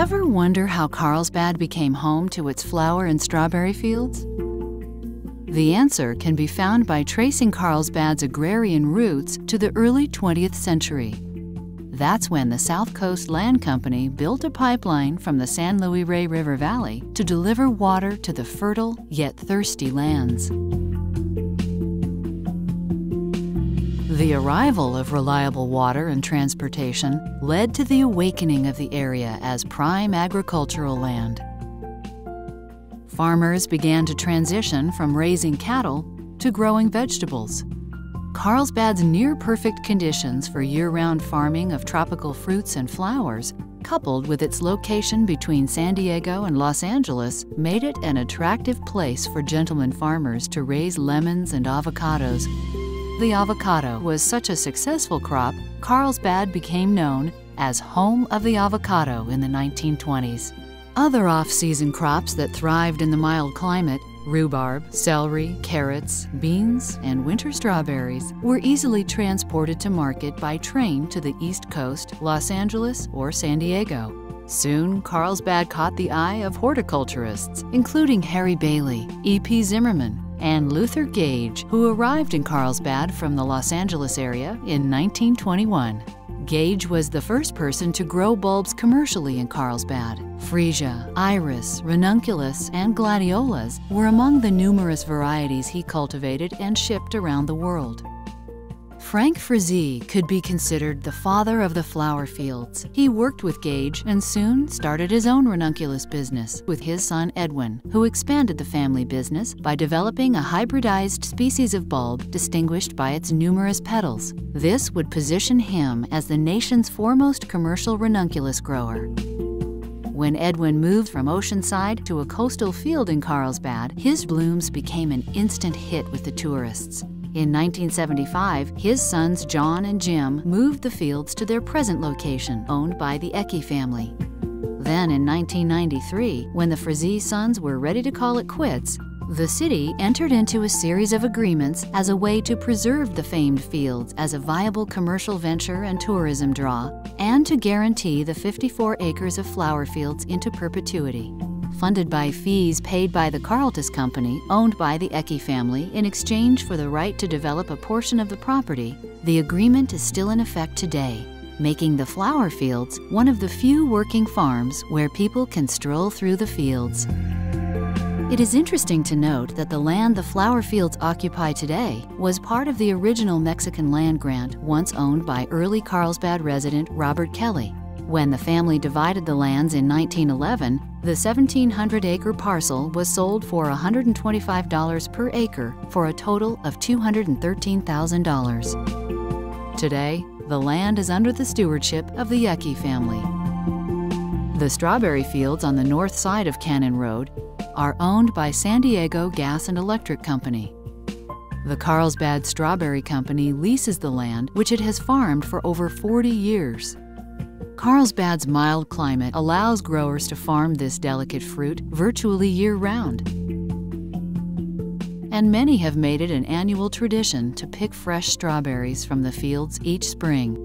Ever wonder how Carlsbad became home to its flower and strawberry fields? The answer can be found by tracing Carlsbad's agrarian roots to the early 20th century. That's when the South Coast Land Company built a pipeline from the San Luis Rey River Valley to deliver water to the fertile yet thirsty lands. The arrival of reliable water and transportation led to the awakening of the area as prime agricultural land. Farmers began to transition from raising cattle to growing vegetables. Carlsbad's near-perfect conditions for year-round farming of tropical fruits and flowers, coupled with its location between San Diego and Los Angeles, made it an attractive place for gentleman farmers to raise lemons and avocados. The avocado was such a successful crop, Carlsbad became known as home of the avocado in the 1920s. Other off-season crops that thrived in the mild climate, rhubarb, celery, carrots, beans, and winter strawberries, were easily transported to market by train to the East Coast, Los Angeles, or San Diego. Soon, Carlsbad caught the eye of horticulturists, including Harry Bailey, E.P. Zimmerman, and Luther Gage, who arrived in Carlsbad from the Los Angeles area in 1921. Gage was the first person to grow bulbs commercially in Carlsbad. Freesia, iris, ranunculus, and gladiolas were among the numerous varieties he cultivated and shipped around the world. Frank Frazee could be considered the father of the flower fields. He worked with Gage and soon started his own ranunculus business with his son Edwin, who expanded the family business by developing a hybridized species of bulb distinguished by its numerous petals. This would position him as the nation's foremost commercial ranunculus grower. When Edwin moved from Oceanside to a coastal field in Carlsbad, his blooms became an instant hit with the tourists. In 1975, his sons John and Jim moved the fields to their present location, owned by the Ecke family. Then in 1993, when the Frazee sons were ready to call it quits, the city entered into a series of agreements as a way to preserve the famed fields as a viable commercial venture and tourism draw, and to guarantee the 54 acres of flower fields into perpetuity. Funded by fees paid by the Carltus Company, owned by the Ecke family, in exchange for the right to develop a portion of the property, the agreement is still in effect today, making the flower fields one of the few working farms where people can stroll through the fields. It is interesting to note that the land the flower fields occupy today was part of the original Mexican land grant once owned by early Carlsbad resident Robert Kelly. When the family divided the lands in 1911, the 1,700-acre parcel was sold for $125 per acre for a total of $213,000. Today, the land is under the stewardship of the Ecke family. The strawberry fields on the north side of Cannon Road are owned by San Diego Gas and Electric Company. The Carlsbad Strawberry Company leases the land, which it has farmed for over 40 years. Carlsbad's mild climate allows growers to farm this delicate fruit virtually year-round. And many have made it an annual tradition to pick fresh strawberries from the fields each spring.